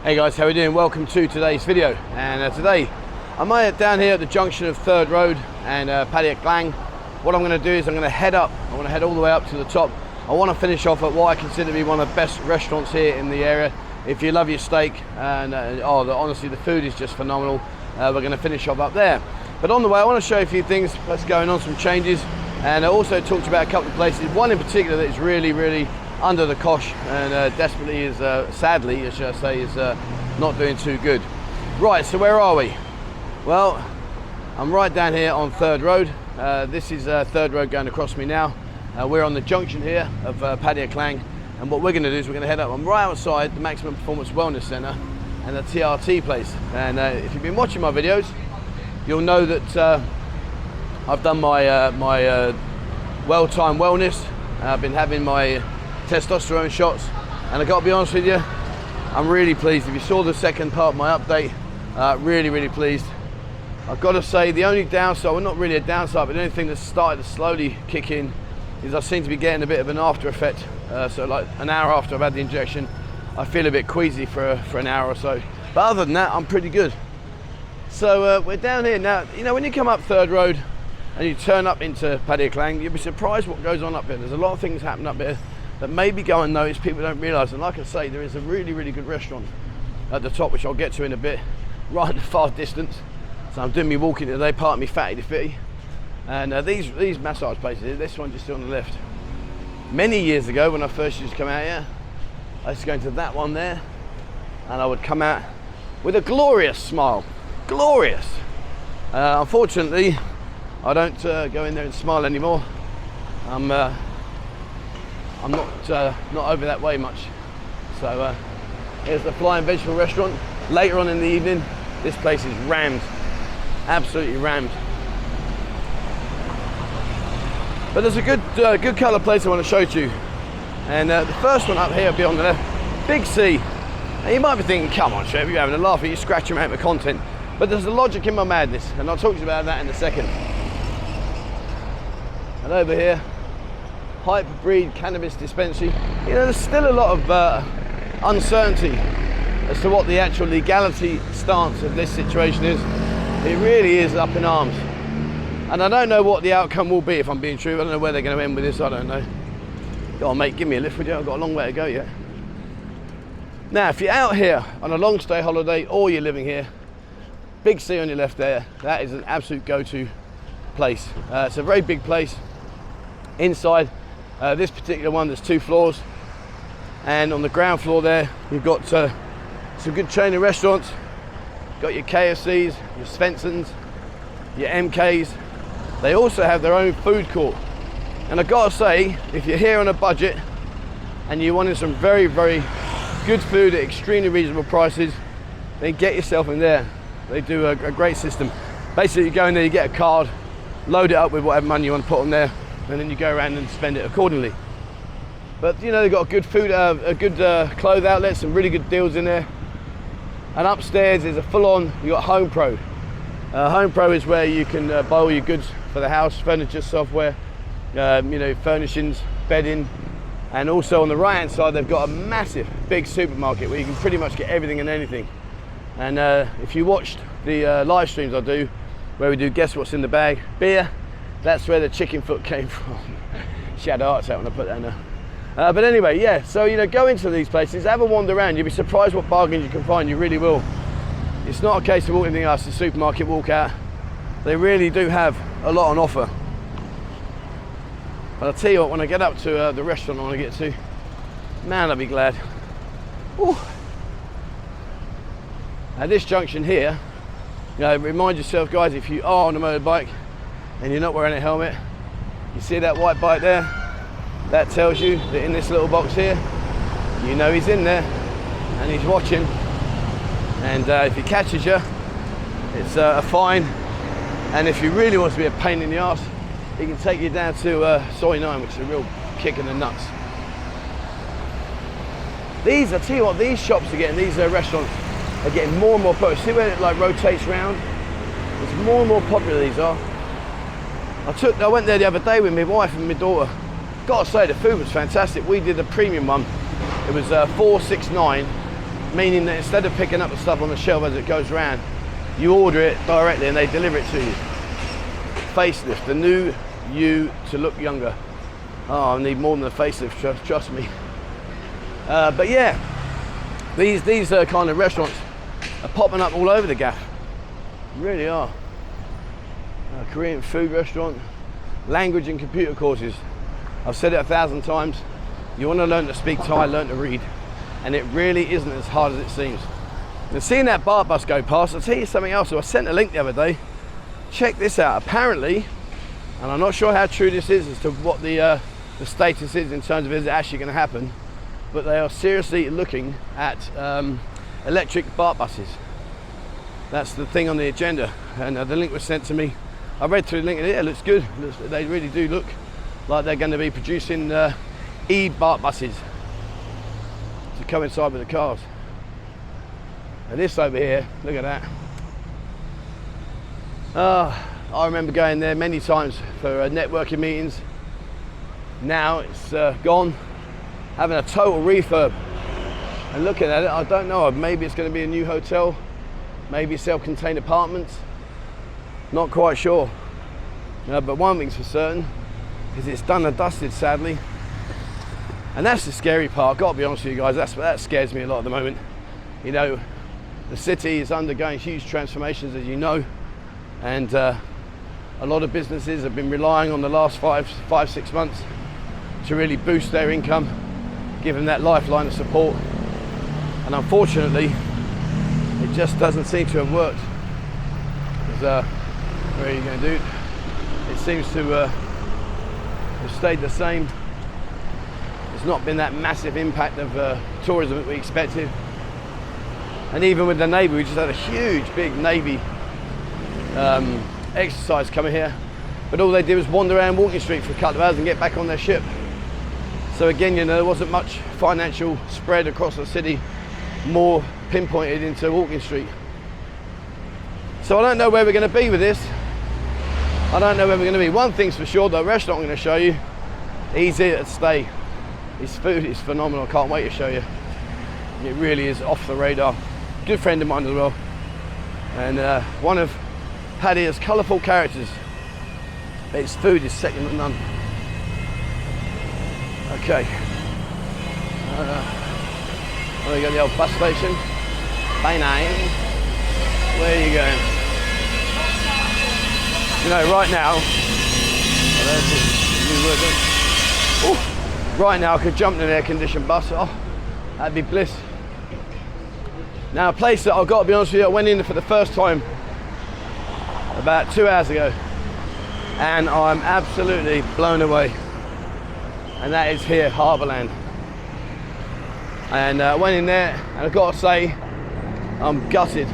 Hey guys, how are we doing? Welcome to today's video. And today I'm down here at the junction of 3rd Road and Pattaya Junction. What I'm going to do is I'm going to head up. I want to head all the way up to the top. I want to finish off at what I consider to be one of the best restaurants here in the area. If you love your steak, and honestly the food is just phenomenal, we're going to finish off up there. But on the way I want to show you a few things that's going on, some changes, and I also talked about a couple of places. One in particular that is really under the cosh and desperately is, sadly, should I say, is not doing too good. Right, so where are we? Well, I'm right down here on 3rd Road. This is 3rd Road going across me now. We're on the junction here of Pattaya Junction, and what we're going to do is we're going to head up. I'm right outside the Maximum Performance Wellness Centre and the TRT place. And if you've been watching my videos, you'll know that I've done my well-timed wellness. I've been having my testosterone shots, and I got to be honest with you, I'm really pleased. If you saw the second part of my update, really pleased. I've got to say the only downside, well, not really a downside, but the only thing that's started to slowly kick in is I seem to be getting a bit of an after effect. So like an hour after I've had the injection, I feel a bit queasy for an hour or so. But other than that, I'm pretty good. So we're down here now. You know, when you come up 3rd Road and you turn up into Pattaya Junction, you'll be surprised what goes on up here. There's a lot of things happening up here that maybe go unnoticed, people don't realise. And like I say, there is a really good restaurant at the top, which I'll get to in a bit, right in the far distance. So I'm doing me walking today, part of me fatty to fitty. And these massage places, this one just on the left. Many years ago, when I first used to come out here, I used to go into that one there, and I would come out with a glorious smile. Glorious. Unfortunately, I don't go in there and smile anymore. I'm not over that way much. So here's the Flying Vegetable Restaurant. Later on in the evening, this place is rammed, absolutely rammed. But there's a good colour place I want to show to you. And the first one up here will be on the left, Big C. Now you might be thinking, come on Chef, you're having a laugh, you're scratching out the content. But there's a logic in my madness, and I'll talk to you about that in a second. And over here, Hyperbreed Cannabis Dispensary. You know, there's still a lot of uncertainty as to what the actual legality stance of this situation is. It really is up in arms. And I don't know what the outcome will be, if I'm being true. I don't know where they're going to end with this, I don't know. Go on mate, give me a lift would you? I've got a long way to go yet. Now, if you're out here on a long stay holiday or you're living here, Big C on your left there, that is an absolute go-to place. It's a very big place. Inside this particular one, there's 2 floors. And on the ground floor there, you've got some good chain of restaurants. You've got your KFCs, your Svenssons, your MKs. They also have their own food court. And I've got to say, if you're here on a budget and you're wanting some very good food at extremely reasonable prices, then get yourself in there. They do a great system. Basically, you go in there, you get a card, load it up with whatever money you want to put on there, and then you go around and spend it accordingly. But you know, they've got good food, a good clothes outlets, some really good deals in there. And upstairs is a full-on, you got Home Pro. Home Pro is where you can buy all your goods for the house, furniture, software, you know, furnishings, bedding. And also on the right hand side, they've got a massive big supermarket where you can pretty much get everything and anything. And if you watched the live streams I do, where we do Guess What's in the Bag beer, that's where the chicken foot came from. She had a heart attack when I put that in there. But anyway, yeah, so you know, go into these places, have a wander around, you'll be surprised what bargains you can find, you really will. It's not a case of walking past the supermarket, walk out. They really do have a lot on offer. But I'll tell you what, when I get up to the restaurant I want to get to, man, I'll be glad. Whew. At this junction here, you know, remind yourself, guys, if you are on a motorbike and you're not wearing a helmet, you see that white bike there? That tells you that in this little box here, you know he's in there and he's watching. And if he catches you, it's a fine. And if he really wants to be a pain in the arse, he can take you down to Soy 9, which is a real kick in the nuts. These, I tell you what, these shops are getting, these restaurants are getting more and more popular. See where it like rotates round? It's more and more popular, these are. I went there the other day with my wife and my daughter. Gotta say, the food was fantastic. We did a premium one. It was $469 meaning that instead of picking up the stuff on the shelf as it goes around, you order it directly and they deliver it to you. Facelift, the new you to look younger. Oh, I need more than a facelift, trust me. But yeah, these kind of restaurants are popping up all over the gaff. Really are. A Korean food restaurant, language and computer courses. I've said it 1,000 times. You want to learn to speak Thai, learn to read. And it really isn't as hard as it seems. And seeing that BART bus go past, I'll tell you something else. So I sent a link the other day. Check this out. Apparently, and I'm not sure how true this is as to what the status is in terms of is it actually going to happen, but they are seriously looking at electric BART buses. That's the thing on the agenda. And the link was sent to me. I read through the link and it looks good. They really do look like they're going to be producing e-BART buses to coincide with the cars. And this over here, look at that. I remember going there many times for networking meetings. Now it's gone, having a total refurb. And looking at it, I don't know, maybe it's going to be a new hotel, maybe self-contained apartments. Not quite sure. But one thing's for certain, is it's done and dusted, sadly. And that's the scary part. I've got to be honest with you guys, that scares me a lot at the moment. You know, the city is undergoing huge transformations, as you know, and a lot of businesses have been relying on the last 5-6 months to really boost their income, give them that lifeline of support. And unfortunately, it just doesn't seem to have worked. Because, what are you going to do? It seems to have stayed the same. There's not been that massive impact of tourism that we expected. And even with the Navy, we just had a huge, big Navy exercise coming here. But all they did was wander around Walking Street for a couple of hours and get back on their ship. So again, you know, there wasn't much financial spread across the city, more pinpointed into Walking Street. So I don't know where we're going to be with this. I don't know where we're going to be. One thing's for sure, the restaurant I'm going to show you, he's here to stay. His food is phenomenal. I can't wait to show you. It really is off the radar. Good friend of mine as well. And one of Pattaya's colourful characters. Its food is second to none. Okay. There we go, the old bus station. Bye nine. Where are you going? You know, right now, right now I could jump in an air-conditioned bus. Oh, that'd be bliss. Now, a place that I've got to be honest with you, I went in for the first time about 2 hours ago, and I'm absolutely blown away. And that is here, Harborland. And I went in there, and I've got to say, I'm gutted.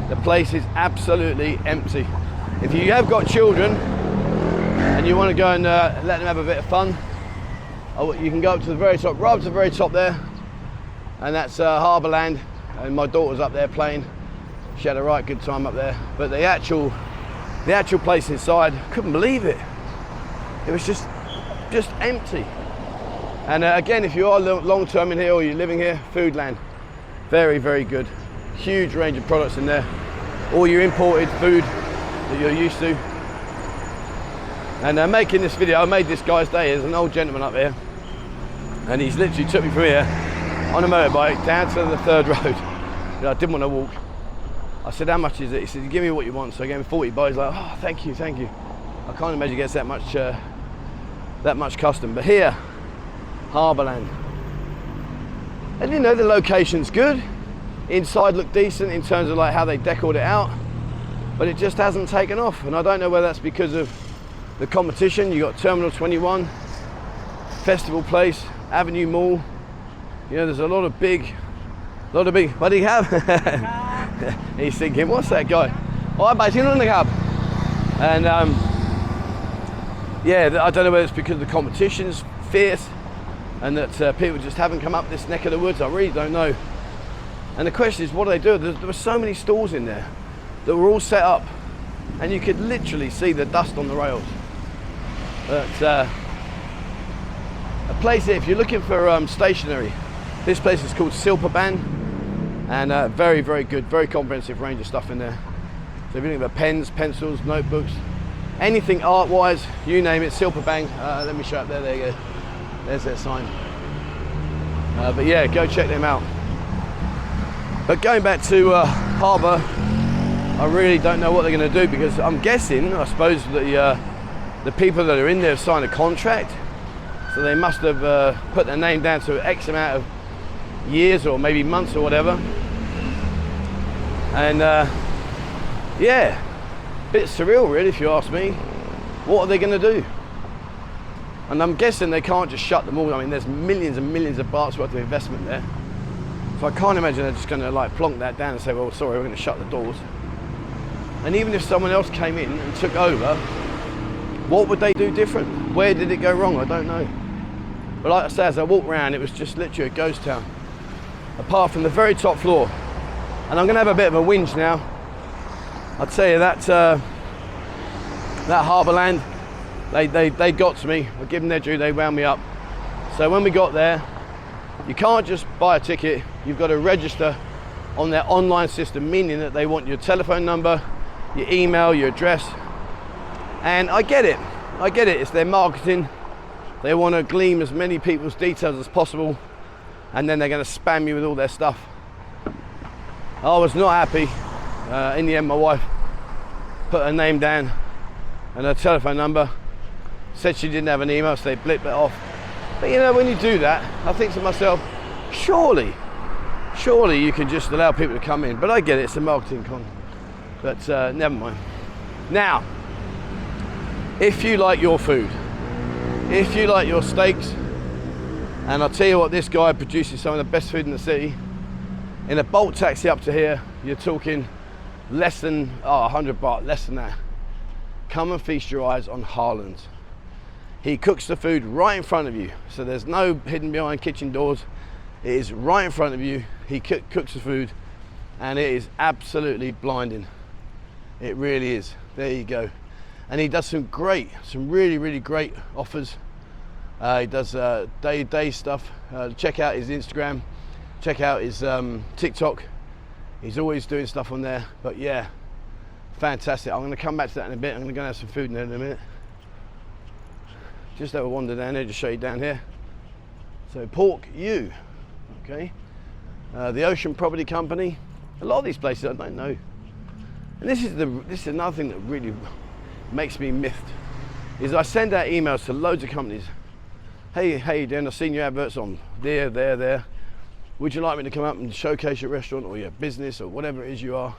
The place is absolutely empty. If you have got children and you want to go and let them have a bit of fun, you can go up to the very top, right up to the very top there, and that's Harborland. And my daughter's up there playing. She had a right good time up there. But the actual place inside, couldn't believe it. It was just empty. And again, if you are long term in here or you're living here, Foodland, very, very good. Huge range of products in there. All your imported food that you're used to. And making this video, I made this guy's day. There's an old gentleman up here, and he's literally took me from here on a motorbike down to the third road. I didn't want to walk. I said, how much is it? He said, give me what you want. So I gave him 40 bucks. He's like, oh, thank you. I can't imagine it gets that much custom. But here, Harborland. And you know, the location's good. Inside looked decent in terms of like how they decored it out. But it just hasn't taken off. And I don't know whether that's because of the competition. You got Terminal 21, Festival Place, Avenue Mall. You know, there's a lot of big, what do you have? He's thinking, what's that guy? Oh, I'm basically on the cab. And yeah, I don't know whether it's because the competition's fierce and that people just haven't come up this neck of the woods. I really don't know. And the question is, what do they do? There were so many stalls in there that were all set up, and you could literally see the dust on the rails. But a place here, if you're looking for stationery, this place is called Silpaban. And very, very good, very comprehensive range of stuff in there. So if you think about pens, pencils, notebooks, anything art-wise, you name it, Silver Bang. Let me show up there, there you go. There's their sign. But yeah, go check them out. But going back to Harbour, I really don't know what they're going to do, because I'm guessing, I suppose, the people that are in there have signed a contract, so they must have put their name down to X amount of years or maybe months or whatever. And yeah, a bit surreal really, if you ask me. What are they going to do? And I'm guessing they can't just shut them all. I mean, there's millions and millions of bahts worth of investment there. So I can't imagine they're just going to like plonk that down and say, well, sorry, we're going to shut the doors. And even if someone else came in and took over, what would they do different? Where did it go wrong? I don't know. But like I say, as I walked around, it was just literally a ghost town, apart from the very top floor. And I'm going to have a bit of a whinge now. I'll tell you that Harborland, they got to me. I'll give them their due. They wound me up. So when we got there, you can't just buy a ticket. You've got to register on their online system, meaning that they want your telephone number, your email, your address. And I get it. It's their marketing. They want to glean as many people's details as possible, and then they're going to spam you with all their stuff. I was not happy. In the end, my wife put her name down and her telephone number, said she didn't have an email, so they blipped it off. But you know, when you do that, I think to myself, surely you can just allow people to come in. But I get it, it's a marketing con. But never mind. Now, if you like your food, if you like your steaks, and I'll tell you what, this guy produces some of the best food in the city. In a Bolt taxi up to here, you're talking less than 100 baht, less than that. Come and feast your eyes on Harland. He cooks the food right in front of you, so there's no hidden behind kitchen doors. It is right in front of you. He cooks the food, and it is absolutely blinding. It really is. There you go. And he does some really, really great offers. He does day stuff. Check out his Instagram. Check out his TikTok. He's always doing stuff on there. But yeah, fantastic. I'm going to come back to that in a bit. I'm going to go and have some food in there in a minute. Just have a wander down here, just show you down here. So Pork U, okay. The Ocean Property Company. A lot of these places I don't know. And this is another thing that really makes me miffed, is I send out emails to loads of companies. Hey, how you doing? I've seen your adverts on there. Would you like me to come up and showcase your restaurant or your business or whatever it is you are?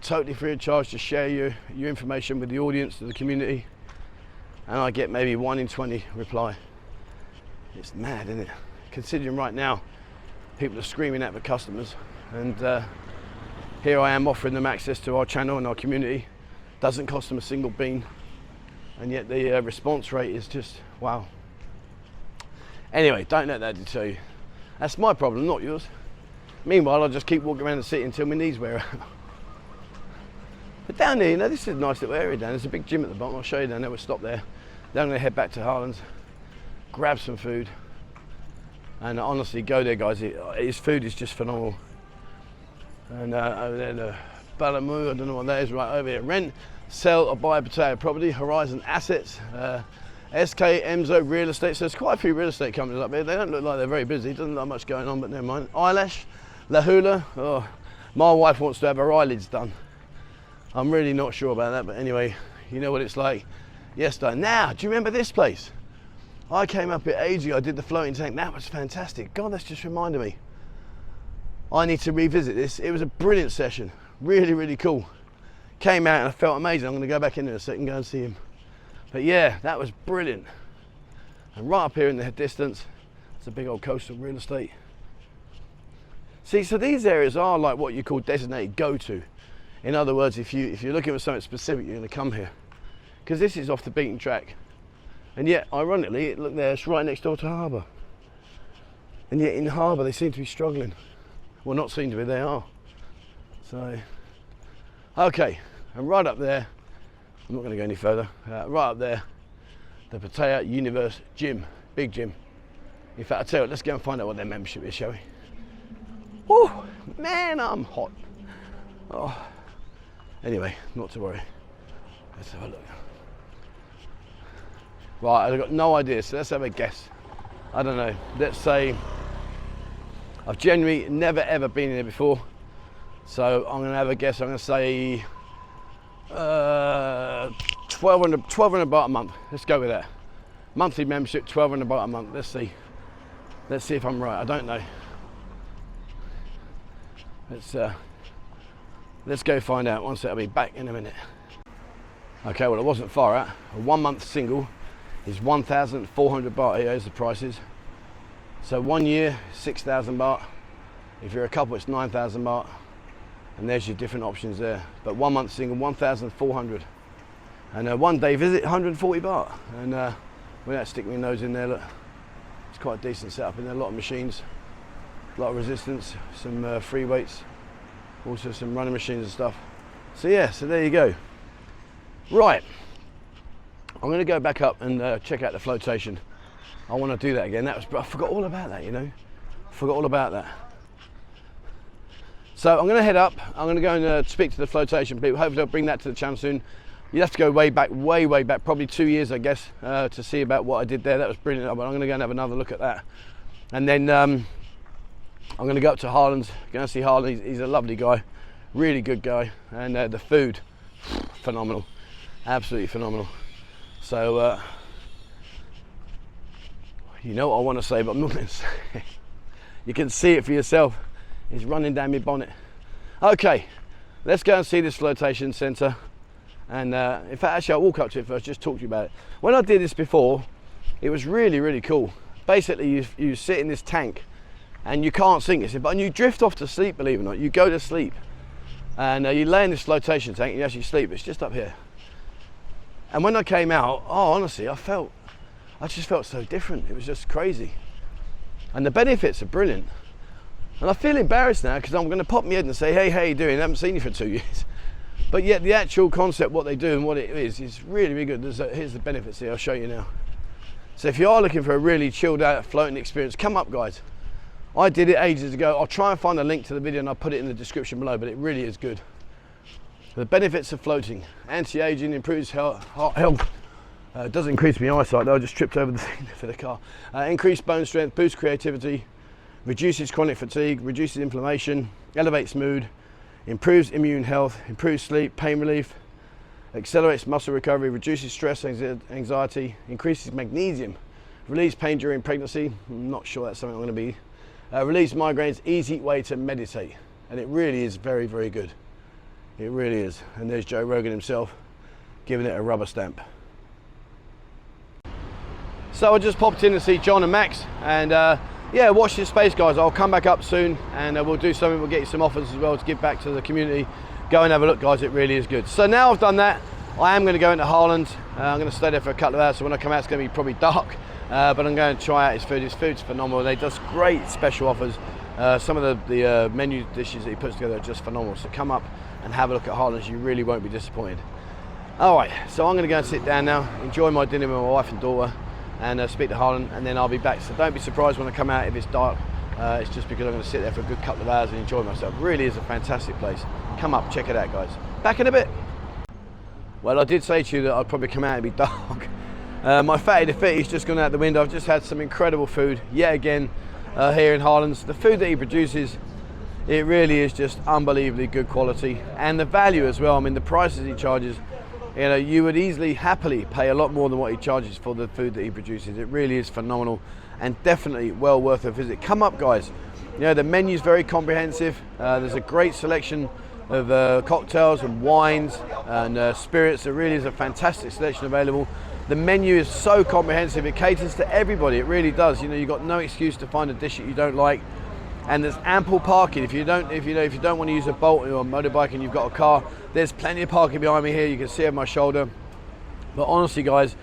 Totally free of charge to share your information with the audience, to the community. And I get maybe 1 in 20 reply. It's mad, isn't it? Considering right now, people are screaming at the customers, and here I am offering them access to our channel and our community. Doesn't cost them a single bean, and yet the response rate is just wow. Anyway, don't let that deter you. That's my problem, not yours. Meanwhile, I'll just keep walking around the city until my knees wear out. But down there, you know, this is a nice little area down. There's a big gym at the bottom. I'll show you down there. We'll stop there. Then I'm going to head back to Harlan's, grab some food, and honestly, go there, guys. His food is just phenomenal. And over there, the Balamu, I don't know what that is, right over here. Rent, sell or buy a Pattaya property, Horizon Assets, SK, Emzo, Real Estate. So there's quite a few real estate companies up here. They don't look like they're very busy. Doesn't look like much going on, but never mind. Eyelash, Lahula. Oh, my wife wants to have her eyelids done. I'm really not sure about that, but anyway, you know what it's like. Yesterday. Now, do you remember this place? I came up here ages ago. I did the floating tank. That was fantastic. God, that's just reminded me. I need to revisit this. It was a brilliant session. Really, really cool. Came out and I felt amazing. I'm going to go back in a second and go and see him. But yeah, that was brilliant. And right up here in the distance, it's a big old coastal real estate. See, so these areas are like what you call designated go-to. In other words, if you're looking for something specific, you're going to come here. Because this is off the beaten track. And yet, ironically, look there, it's right next door to Harbour. And yet in Harbour, they seem to be struggling. Well, not seem to be, they are. So, okay, and right up there, I'm not going to go any further, right up there, the Pattaya Universe Gym, big gym. In fact, I'll tell you what, let's go and find out what their membership is, shall we? Oh, man, I'm hot. Oh. Anyway, not to worry. Let's have a look. Right, I've got no idea, so let's have a guess. I don't know, let's say, I've genuinely never ever been here before, so I'm going to have a guess. I'm going to say 1,200 baht a month. Let's go with that. Monthly membership, 1,200 baht a month. Let's see if I'm right. I don't know. Let's go find out. One sec, I'll be back in a minute. Okay, well, it wasn't far out. A 1 month single is 1,400 baht. Here's the prices. So 1 year, 6,000 baht. If you're a couple, it's 9,000 baht. And there's your different options there. But 1 month single, 1,400. And a 1 day visit, 140 baht. And without sticking my nose in there, look, it's quite a decent setup in there. A lot of machines, a lot of resistance, some free weights, also some running machines and stuff. So yeah, so there you go. Right, I'm going to go back up and check out the flotation. I want to do that again. I forgot all about that, you know. Forgot all about that. So I'm going to head up. I'm going to go and speak to the flotation people. Hopefully I'll bring that to the channel soon. You'd have to go way back, way back, probably 2 years, I guess, to see about what I did there. That was brilliant. But I'm going to go and have another look at that. And then I'm going to go up to Harland's. Going to see Harland. He's a lovely guy, really good guy, and the food, phenomenal, absolutely phenomenal. So you know what I want to say, but I'm not going to say it. You can see it for yourself. It's running down my bonnet. Okay, let's go and see this flotation centre. And in fact, actually, I'll walk up to it first, just talk to you about it. When I did this before, it was really cool. Basically, you sit in this tank and you can't sink it, but you drift off to sleep, believe it or not. You go to sleep and you lay in this flotation tank and you actually sleep. It's just up here. And when I came out, oh, honestly, I just felt so different. It was just crazy. And the benefits are brilliant. And I feel embarrassed now because I'm going to pop my head and say, hey, how you doing? I haven't seen you for 2 years. But yet the actual concept, what they do and what it is really good. Here's the benefits here, I'll show you now. So if you are looking for a really chilled out floating experience, come up, guys. I did it ages ago. I'll try and find a link to the video and I'll put it in the description below, but it really is good. The benefits of floating: anti-aging, improves heart health, does increase my eyesight though, I just tripped over the thing for the car. Increased bone strength, boosts creativity, reduces chronic fatigue, reduces inflammation, elevates mood, improves immune health, improves sleep, pain relief, accelerates muscle recovery, reduces stress, anxiety, increases magnesium, relieves pain during pregnancy. I'm not sure that's something I'm going to be. Relieves migraines, easy way to meditate. And it really is very good. It really is. And there's Joe Rogan himself giving it a rubber stamp. So I just popped in to see John and Max, and yeah, watch this space, guys. I'll come back up soon and we'll do something. We'll get you some offers as well to give back to the community. Go and have a look, guys. It really is good. So now I've done that, I am going to go into Harland. I'm going to stay there for a couple of hours, so when I come out it's going to be probably dark, but I'm going to try out his food. His food's phenomenal. They does great special offers. Some of the menu dishes that he puts together are just phenomenal. So come up and have a look at Harland's. You really won't be disappointed. All right, so I'm going to go and sit down now, enjoy my dinner with my wife and daughter, and speak to Harland, and then I'll be back. So don't be surprised when I come out if it's dark. It's just because I'm going to sit there for a good couple of hours and enjoy myself. It really is a fantastic place. Come up, check it out, guys. Back in a bit. Well, I did say to you that I'd probably come out and be dark. My fatty defeaty's just gone out the window. I've just had some incredible food yet again here in Harland's. The food that he produces, it really is just unbelievably good quality, and the value as well. I mean, the prices he charges, you know, you would easily happily pay a lot more than what he charges for the food that he produces. It really is phenomenal and definitely well worth a visit. Come up, guys. You know, the menu's very comprehensive. There's a great selection of cocktails and wines and spirits. There really is a fantastic selection available. The menu is so comprehensive, it caters to everybody. It really does. You know, you've got no excuse to find a dish that you don't like. And there's ample parking. If you don't want to use a Bolt or a motorbike and you've got a car, there's plenty of parking behind me here. You can see over my shoulder. But honestly, guys,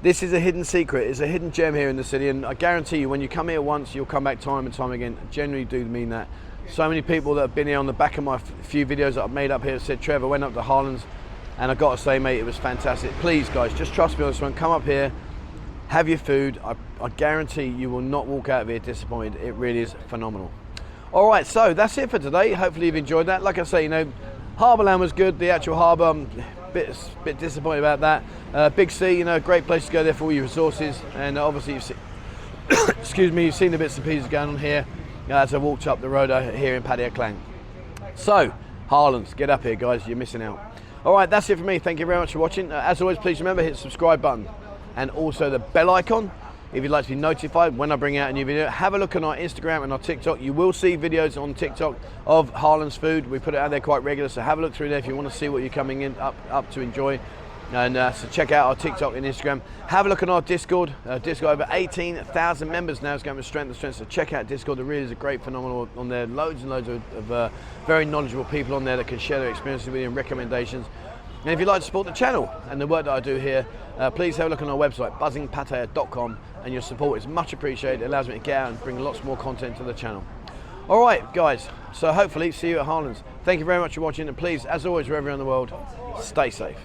this is a hidden secret. It's a hidden gem here in the city, and I guarantee you, when you come here once, you'll come back time and time again. I genuinely do mean that. So many people that have been here on the back of my few videos that I've made up here said, Trevor, went up to Harland's, and I've got to say, mate, it was fantastic. Please, guys, just trust me on this one. Come up here, have your food. I guarantee you will not walk out of here disappointed. It really is phenomenal. All right, so that's it for today. Hopefully you've enjoyed that. Like I say, you know, Harborland was good. The actual harbour, I'm a bit disappointed about that. Big C, you know, great place to go there for all your resources. And obviously you've seen, excuse me, you've seen the bits and pieces going on here as I walked up the road here in Pattaya Klang. So, Harlands, get up here, guys. You're missing out. All right, that's it for me. Thank you very much for watching. As always, please remember, hit the subscribe button and also the bell icon if you'd like to be notified when I bring out a new video. Have a look on our Instagram and our TikTok. You will see videos on TikTok of Harland's food. We put it out there quite regular, so have a look through there if you want to see what you're coming in up to enjoy. And so check out our TikTok and Instagram. Have a look on our Discord. Discord, over 18,000 members now. It's going from strength to strength. So check out Discord. There really is a great phenomenal on there. Loads and loads of very knowledgeable people on there that can share their experiences with you and recommendations. And if you'd like to support the channel and the work that I do here, please have a look on our website, buzzingpattaya.com, and your support is much appreciated. It allows me to get out and bring lots more content to the channel. All right, guys. So hopefully see you at Harlands. Thank you very much for watching, and please, as always, wherever you're in the world, stay safe.